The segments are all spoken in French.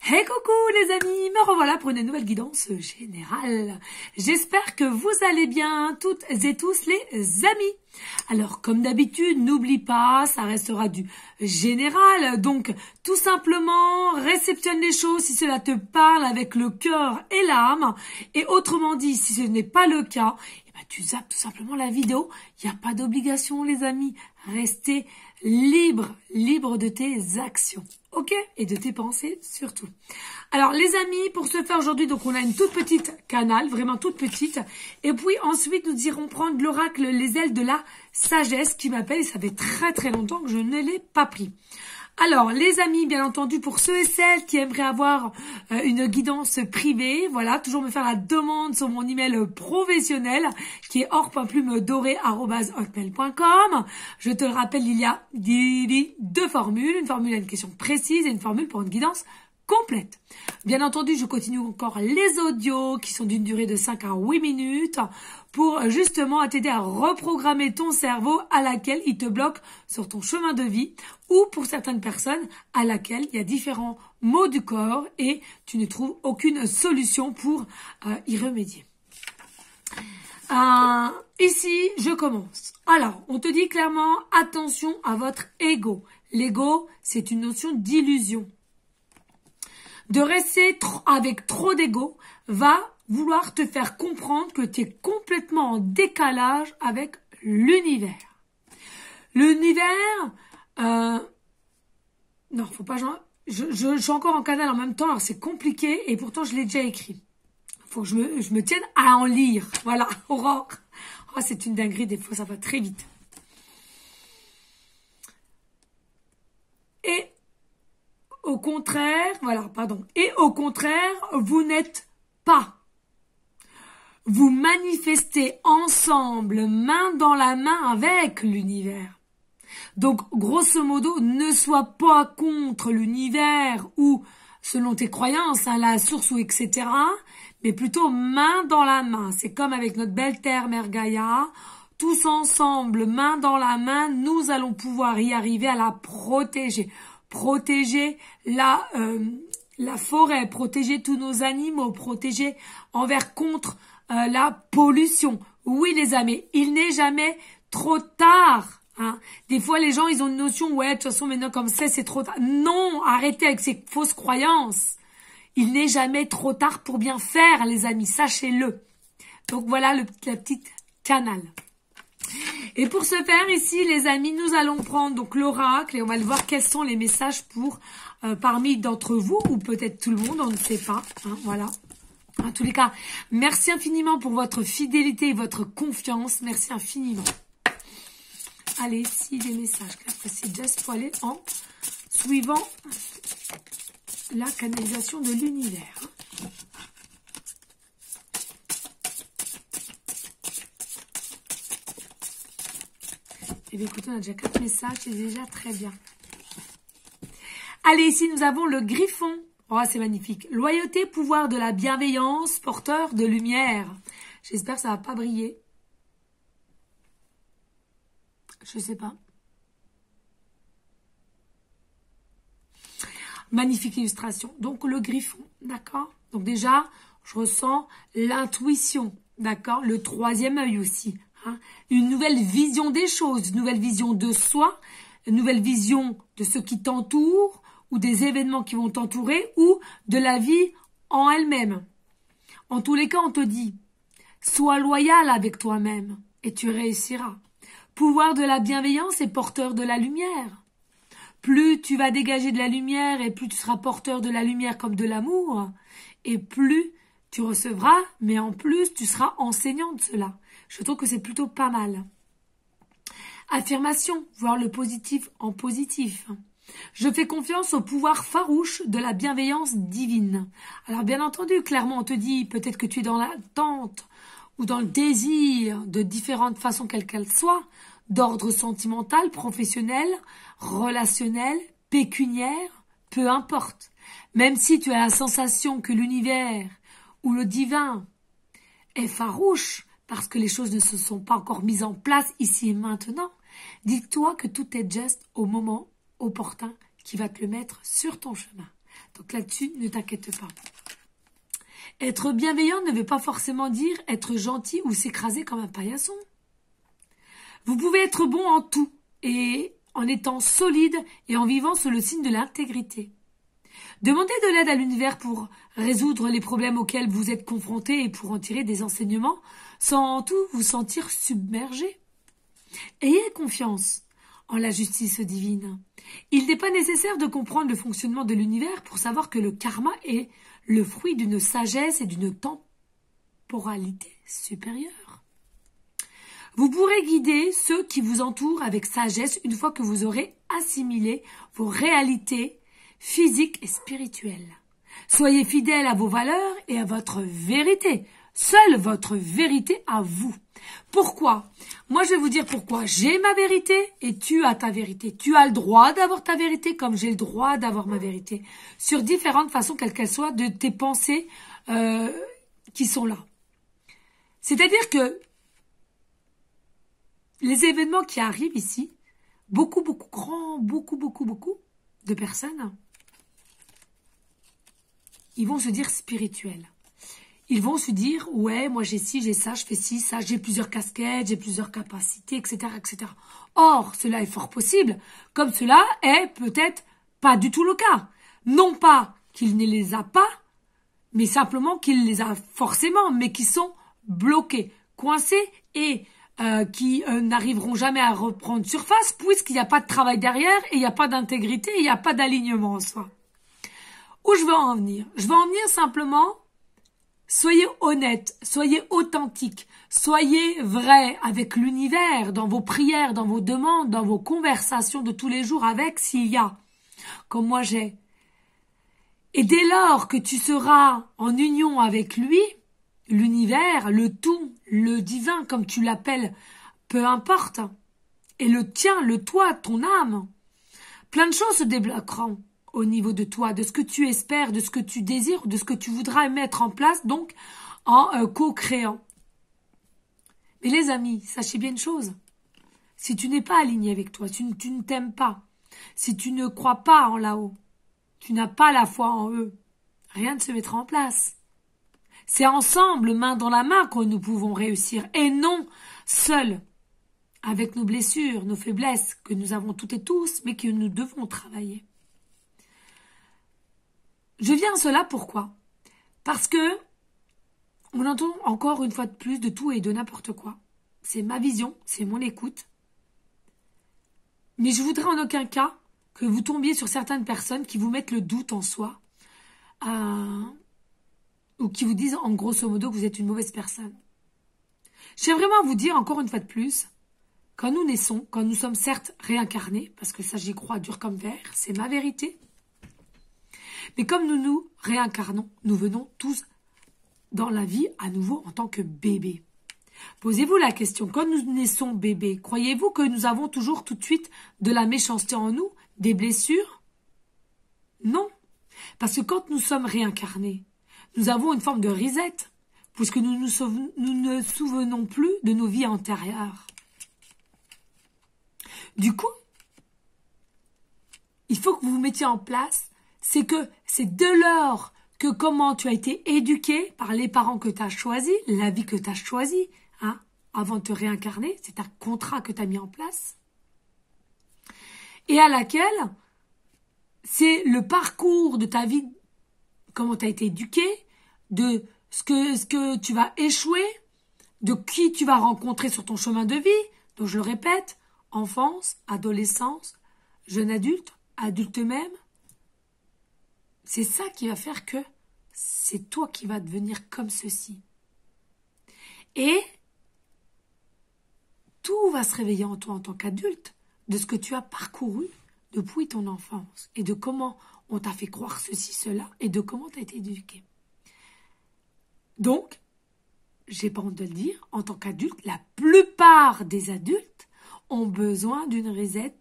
Hey coucou les amis, me revoilà pour une nouvelle guidance générale. J'espère que vous allez bien toutes et tous les amis. Alors comme d'habitude, n'oublie pas, ça restera du général. Donc tout simplement, réceptionne les choses si cela te parle avec le cœur et l'âme. Et autrement dit, si ce n'est pas le cas, tu zappes tout simplement la vidéo. Il n'y a pas d'obligation les amis. Restez libre de tes actions. Ok? Et de tes pensées surtout. Alors les amis, pour ce faire aujourd'hui, donc on a une toute petite canal, vraiment toute petite. Et puis ensuite nous irons prendre l'oracle Les ailes de la sagesse qui m'appelle. Et ça fait très longtemps que je ne l'ai pas pris. Alors, les amis, bien entendu, pour ceux et celles qui aimeraient avoir une guidance privée, voilà, toujours me faire la demande sur mon email professionnel qui est or.plumedorée@hotmail.com. Je te le rappelle, il y a deux formules, une formule à une question précise et une formule pour une guidance complète. Bien entendu, je continue encore les audios qui sont d'une durée de 5 à 8 minutes pour justement t'aider à reprogrammer ton cerveau à laquelle il te bloque sur ton chemin de vie ou pour certaines personnes à laquelle il y a différents maux du corps et tu ne trouves aucune solution pour y remédier. Ici, je commence. Alors, on te dit clairement, attention à votre ego. L'ego, c'est une notion d'illusion. De rester avec trop d'ego va vouloir te faire comprendre que tu es complètement en décalage avec l'univers. L'univers, non, faut pas, je suis encore en canal en même temps, alors c'est compliqué et pourtant je l'ai déjà écrit. Faut que je me tienne à en lire. Voilà, Aurore. Oh, c'est une dinguerie, des fois ça va très vite. Et au contraire, et au contraire, vous n'êtes pas. Vous manifestez ensemble, main dans la main avec l'univers. Donc, grosso modo, ne sois pas contre l'univers ou, selon tes croyances, la source ou etc., mais plutôt main dans la main. C'est comme avec notre belle terre, Mère Gaïa. Tous ensemble, main dans la main, nous allons pouvoir y arriver à la protéger. Protéger la forêt, protéger tous nos animaux, protéger contre la pollution. Oui les amis, il n'est jamais trop tard. Hein. Des fois les gens ils ont une notion, ouais de toute façon maintenant comme ça c'est trop tard. Non, arrêtez avec ces fausses croyances. Il n'est jamais trop tard pour bien faire les amis, sachez-le. Donc voilà la petite canal. Et pour ce faire ici, les amis, nous allons prendre donc l'oracle et on va le voir quels sont les messages pour parmi d'entre vous ou peut-être tout le monde, on ne sait pas. Hein, voilà. En tous les cas, merci infiniment pour votre fidélité et votre confiance. Merci infiniment. Allez, ici les messages. C'est juste pour aller en suivant la canalisation de l'univers. Eh bien, écoutez, on a déjà 4 messages, c'est déjà très bien. Allez, ici, nous avons le griffon. Oh, c'est magnifique. Loyauté, pouvoir de la bienveillance, porteur de lumière. J'espère que ça va pas briller. Je sais pas. Magnifique illustration. Donc, le griffon, d'accord? Donc, déjà, je ressens l'intuition, d'accord? Le troisième œil aussi. Hein, une nouvelle vision des choses, une nouvelle vision de soi, une nouvelle vision de ce qui t'entoure ou des événements qui vont t'entourer ou de la vie en elle-même. En tous les cas, on te dit, sois loyal avec toi-même et tu réussiras. Pouvoir de la bienveillance et porteur de la lumière. Plus tu vas dégager de la lumière et plus tu seras porteur de la lumière comme de l'amour et plus tu recevras, mais en plus tu seras enseignant de cela. Je trouve que c'est plutôt pas mal. Affirmation, voir le positif en positif. Je fais confiance au pouvoir farouche de la bienveillance divine. Alors bien entendu, clairement on te dit peut-être que tu es dans l'attente ou dans le désir de différentes façons quelles qu'elles soient, d'ordre sentimental, professionnel, relationnel, pécuniaire, peu importe. Même si tu as la sensation que l'univers ou le divin est farouche, parce que les choses ne se sont pas encore mises en place ici et maintenant, dis-toi que tout est juste au moment opportun qui va te le mettre sur ton chemin. Donc là-dessus, ne t'inquiète pas. Être bienveillant ne veut pas forcément dire être gentil ou s'écraser comme un paillasson. Vous pouvez être bon en tout et en étant solide et en vivant sous le signe de l'intégrité. Demandez de l'aide à l'univers pour résoudre les problèmes auxquels vous êtes confrontés et pour en tirer des enseignements sans tout vous sentir submergé. Ayez confiance en la justice divine. Il n'est pas nécessaire de comprendre le fonctionnement de l'univers pour savoir que le karma est le fruit d'une sagesse et d'une temporalité supérieure. Vous pourrez guider ceux qui vous entourent avec sagesse une fois que vous aurez assimilé vos réalités physiques et spirituelles. Soyez fidèles à vos valeurs et à votre vérité. Seule votre vérité à vous. Pourquoi? Moi, je vais vous dire pourquoi. J'ai ma vérité et tu as ta vérité. Tu as le droit d'avoir ta vérité comme j'ai le droit d'avoir ma vérité. Sur différentes façons, quelles qu'elles soient, de tes pensées qui sont là. C'est-à-dire que les événements qui arrivent ici, beaucoup de personnes, ils vont se dire spirituels. Ils vont se dire, ouais, moi j'ai ci, j'ai ça, je fais ci, ça, j'ai plusieurs casquettes, j'ai plusieurs capacités, etc., etc. Or, cela est fort possible, comme cela est peut-être pas du tout le cas. Non pas qu'il ne les a pas, mais simplement qu'il les a forcément, mais qui sont bloqués, coincés et qui n'arriveront jamais à reprendre surface puisqu'il n'y a pas de travail derrière et il n'y a pas d'intégrité, il n'y a pas d'alignement en soi. Où je veux en venir? Je veux en venir simplement, soyez honnête, soyez authentique, soyez vrai avec l'univers, dans vos prières, dans vos demandes, dans vos conversations de tous les jours avec s'il y a, comme moi j'ai. Et dès lors que tu seras en union avec lui, l'univers, le tout, le divin, comme tu l'appelles, peu importe, et le tien, le toi, ton âme, plein de choses se débloqueront au niveau de toi, de ce que tu espères, de ce que tu désires, de ce que tu voudras mettre en place, donc en co-créant. Mais les amis, sachez bien une chose, si tu n'es pas aligné avec toi, tu ne t'aimes pas, si tu ne crois pas en là-haut, tu n'as pas la foi en eux, rien ne se mettra en place. C'est ensemble, main dans la main, que nous pouvons réussir, et non seuls, avec nos blessures, nos faiblesses, que nous avons toutes et tous, mais que nous devons travailler. Je viens à cela pourquoi? Parce que on entend encore une fois de plus de tout et de n'importe quoi. C'est ma vision, c'est mon écoute. Mais je voudrais en aucun cas que vous tombiez sur certaines personnes qui vous mettent le doute en soi, ou qui vous disent en grosso modo que vous êtes une mauvaise personne. J'aime vraiment vous dire encore une fois de plus, quand nous naissons, quand nous sommes certes réincarnés, parce que ça j'y crois dur comme fer, c'est ma vérité, mais comme nous nous réincarnons, nous venons tous dans la vie à nouveau en tant que bébés. Posez-vous la question, quand nous naissons bébés, croyez-vous que nous avons toujours tout de suite de la méchanceté en nous, des blessures? Non, parce que quand nous sommes réincarnés, nous avons une forme de reset, puisque nous ne souvenons plus de nos vies antérieures. Du coup, il faut que vous vous mettiez en place, c'est que c'est de lors que comment tu as été éduqué par les parents que tu as choisis, la vie que tu as choisie, avant de te réincarner, c'est un contrat que tu as mis en place, et à laquelle c'est le parcours de ta vie, comment tu as été éduqué, de ce que tu vas échouer, de qui tu vas rencontrer sur ton chemin de vie. Donc je le répète, enfance, adolescence, jeune adulte, adulte même. C'est ça qui va faire que c'est toi qui vas devenir comme ceci. Et tout va se réveiller en toi en tant qu'adulte de ce que tu as parcouru depuis ton enfance et de comment on t'a fait croire ceci, cela et de comment tu as été éduqué. Donc, j'ai pas honte de le dire, en tant qu'adulte, la plupart des adultes ont besoin d'une reset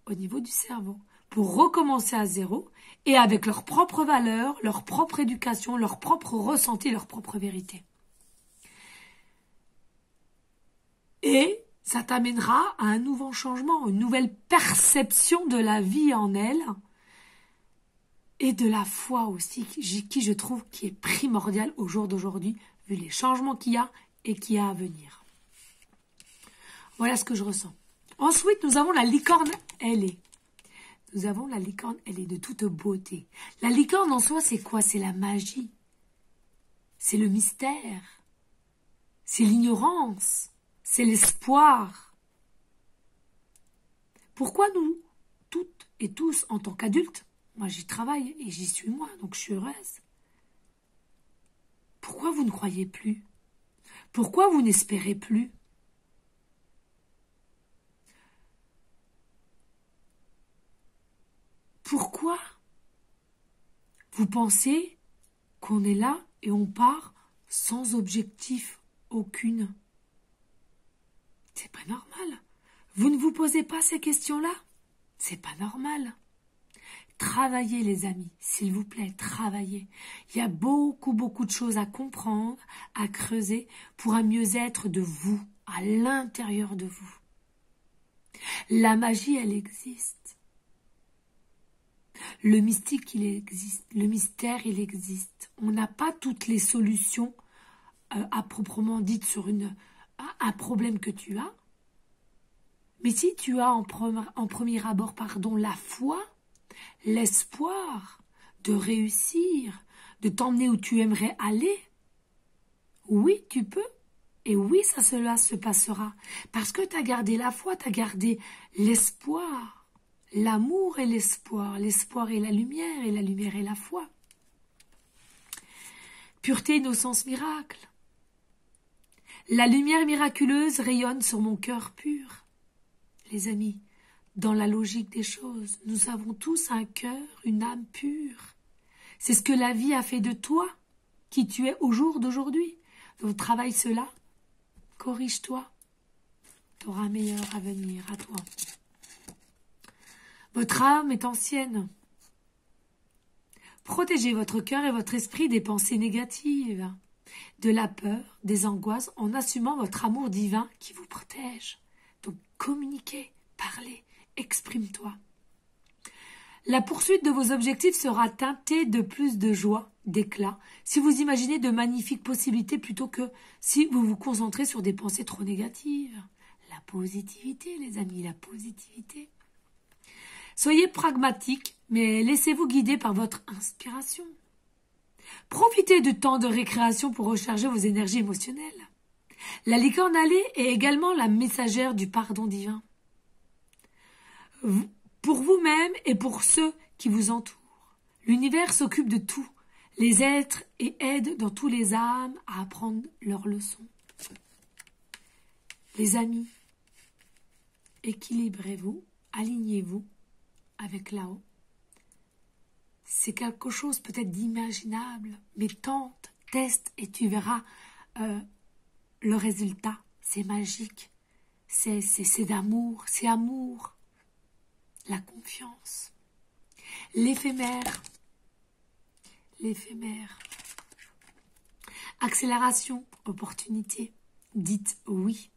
au niveau du cerveau pour recommencer à zéro et avec leurs propres valeurs, leur propre éducation, leur propre ressenti, leur propre vérité. Et ça t'amènera à un nouveau changement, une nouvelle perception de la vie en elle et de la foi aussi, qui je trouve qui est primordial au jour d'aujourd'hui, vu les changements qu'il y a et qu'il y a à venir. Voilà ce que je ressens. Ensuite, nous avons la licorne ailée. Nous avons la licorne ailée de toute beauté. La licorne en soi, c'est quoi? C'est la magie. C'est le mystère. C'est l'ignorance. C'est l'espoir. Pourquoi nous, toutes et tous, en tant qu'adultes, moi j'y travaille et j'y suis moi, donc je suis heureuse. Pourquoi vous ne croyez plus? Pourquoi vous n'espérez plus? Pourquoi vous pensez qu'on est là et on part sans objectif aucune? C'est pas normal. Vous ne vous posez pas ces questions-là? C'est pas normal. Travaillez les amis, s'il vous plaît, travaillez. Il y a beaucoup de choses à comprendre, à creuser pour un mieux-être de vous, à l'intérieur de vous. La magie, elle existe. Le mystique, il existe. Le mystère, il existe. On n'a pas toutes les solutions à proprement dites sur un problème que tu as. Mais si tu as en premier abord, la foi, l'espoir de réussir, de t'emmener où tu aimerais aller, oui, tu peux. Et oui, cela se passera. Parce que tu as gardé la foi, tu as gardé l'espoir. L'amour et l'espoir. L'espoir et la lumière et la foi. Pureté, innocence, miracle. La lumière miraculeuse rayonne sur mon cœur pur. Les amis, dans la logique des choses, nous avons tous un cœur, une âme pure. C'est ce que la vie a fait de toi, qui tu es au jour d'aujourd'hui. Donc travaille cela, corrige-toi, tu auras un meilleur avenir à toi. Votre âme est ancienne. Protégez votre cœur et votre esprit des pensées négatives, de la peur, des angoisses, en assumant votre amour divin qui vous protège. Donc communiquez, parlez, exprime-toi. La poursuite de vos objectifs sera teintée de plus de joie, d'éclat, si vous imaginez de magnifiques possibilités plutôt que si vous vous concentrez sur des pensées trop négatives. La positivité, les amis, la positivité. Soyez pragmatiques, mais laissez-vous guider par votre inspiration. Profitez du temps de récréation pour recharger vos énergies émotionnelles. La licorne ailée est également la messagère du pardon divin. Pour vous-même et pour ceux qui vous entourent. L'univers s'occupe de tout, les êtres et aide dans tous les âmes à apprendre leurs leçons. Les amis, équilibrez-vous, alignez-vous avec là-haut. C'est quelque chose peut-être d'imaginable, mais tente, teste et tu verras le résultat. C'est magique, c'est d'amour, c'est amour. La confiance, l'éphémère, accélération, opportunité, dites oui.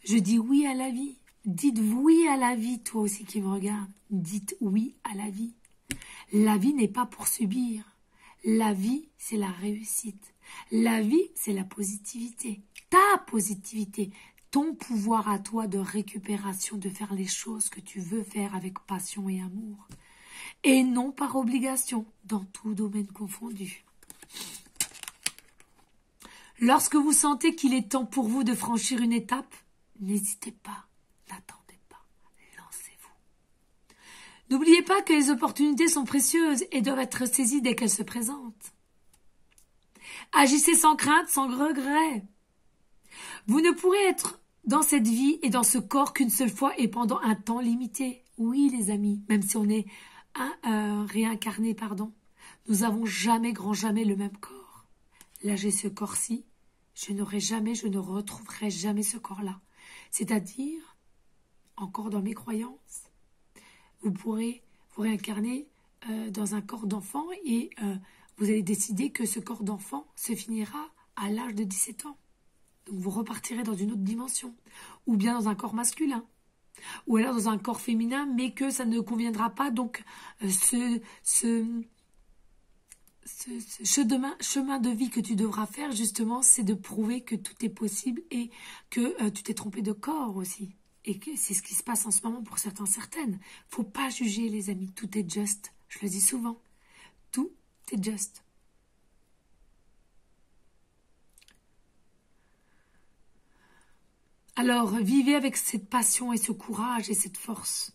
Je dis oui à la vie, dites oui à la vie, toi aussi qui me regardes, dites oui à la vie. La vie n'est pas pour subir, la vie c'est la réussite, la vie c'est la positivité, ta positivité. Ton pouvoir à toi de récupération, de faire les choses que tu veux faire avec passion et amour. Et non par obligation, dans tout domaine confondu. Lorsque vous sentez qu'il est temps pour vous de franchir une étape, n'hésitez pas, n'attendez pas, lancez-vous. N'oubliez pas que les opportunités sont précieuses et doivent être saisies dès qu'elles se présentent. Agissez sans crainte, sans regret. Vous ne pourrez être dans cette vie et dans ce corps qu'une seule fois et pendant un temps limité. Oui, les amis, même si on est réincarné, nous n'avons jamais, grand jamais le même corps. Là, j'ai ce corps-ci, je ne retrouverai jamais ce corps-là. C'est-à-dire, encore dans mes croyances, vous pourrez vous réincarner dans un corps d'enfant et vous allez décider que ce corps d'enfant se finira à l'âge de 17 ans. Donc vous repartirez dans une autre dimension, ou bien dans un corps masculin. ou alors dans un corps féminin, mais que ça ne conviendra pas. Donc, ce chemin de vie que tu devras faire, justement, c'est de prouver que tout est possible et que tu t'es trompé de corps aussi. Et que c'est ce qui se passe en ce moment pour certaines. Faut pas juger, les amis. Tout est juste. Je le dis souvent. Tout est juste. Alors, vivez avec cette passion et ce courage et cette force.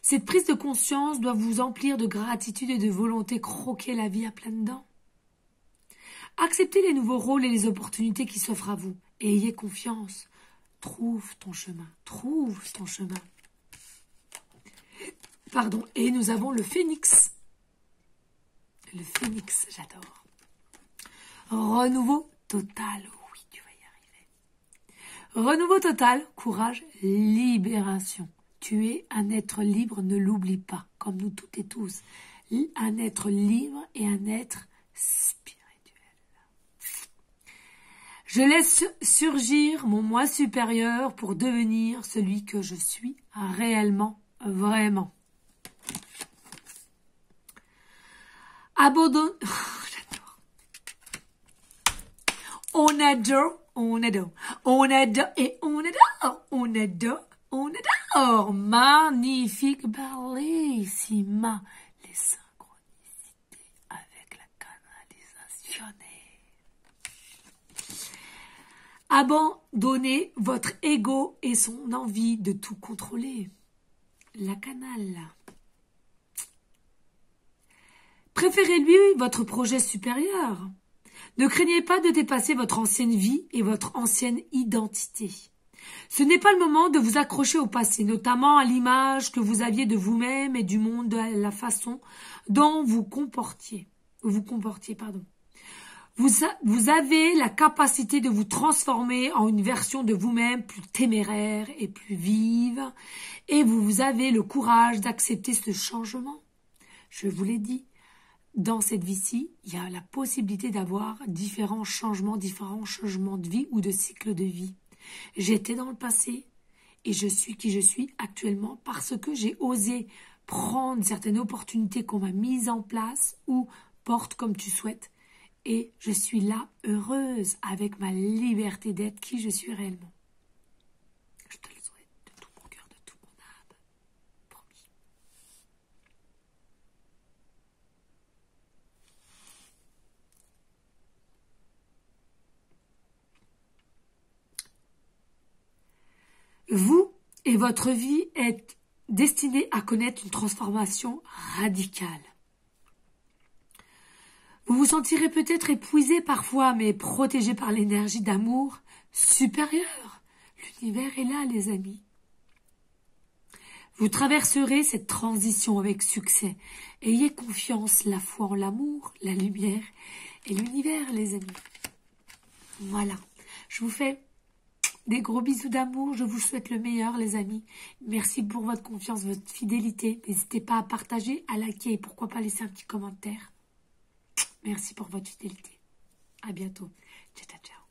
Cette prise de conscience doit vous emplir de gratitude et de volonté, croquer la vie à pleines dents. Acceptez les nouveaux rôles et les opportunités qui s'offrent à vous. Et ayez confiance. Trouve ton chemin. Trouve ton chemin. Pardon. Et nous avons le phénix. Le phénix, j'adore. Renouveau total. Oui, tu vas y arriver. Renouveau total, courage, libération. Tu es un être libre, ne l'oublie pas, comme nous toutes et tous. Un être libre et un être spirituel. Je laisse surgir mon moi supérieur pour devenir celui que je suis réellement, vraiment. Abandonne. J'adore. On adore, on adore, on adore et on adore, on adore, on adore. Magnifique, bellissima. Les synchronicités avec la canalisation. Abandonnez votre ego et son envie de tout contrôler. La canale. Préférez-lui votre projet supérieur. Ne craignez pas de dépasser votre ancienne vie et votre ancienne identité. Ce n'est pas le moment de vous accrocher au passé, notamment à l'image que vous aviez de vous-même et du monde, de la façon dont vous comportiez. Vous avez la capacité de vous transformer en une version de vous-même plus téméraire et plus vive. Et vous avez le courage d'accepter ce changement. Je vous l'ai dit, dans cette vie-ci, il y a la possibilité d'avoir différents changements de vie ou de cycle de vie. J'étais dans le passé et je suis qui je suis actuellement parce que j'ai osé prendre certaines opportunités qu'on m'a mises en place ou porte comme tu souhaites. Et je suis là, heureuse, avec ma liberté d'être qui je suis réellement. Je te le souhaite de tout mon cœur, de toute mon âme. Promis. Vous et votre vie êtes destinés à connaître une transformation radicale. Vous vous sentirez peut-être épuisé parfois, mais protégé par l'énergie d'amour supérieure. L'univers est là, les amis. Vous traverserez cette transition avec succès. Ayez confiance, la foi en l'amour, la lumière et l'univers, les amis. Voilà. Je vous fais des gros bisous d'amour. Je vous souhaite le meilleur, les amis. Merci pour votre confiance, votre fidélité. N'hésitez pas à partager, à liker et pourquoi pas laisser un petit commentaire. Merci pour votre fidélité. À bientôt. Ciao, ciao, ciao.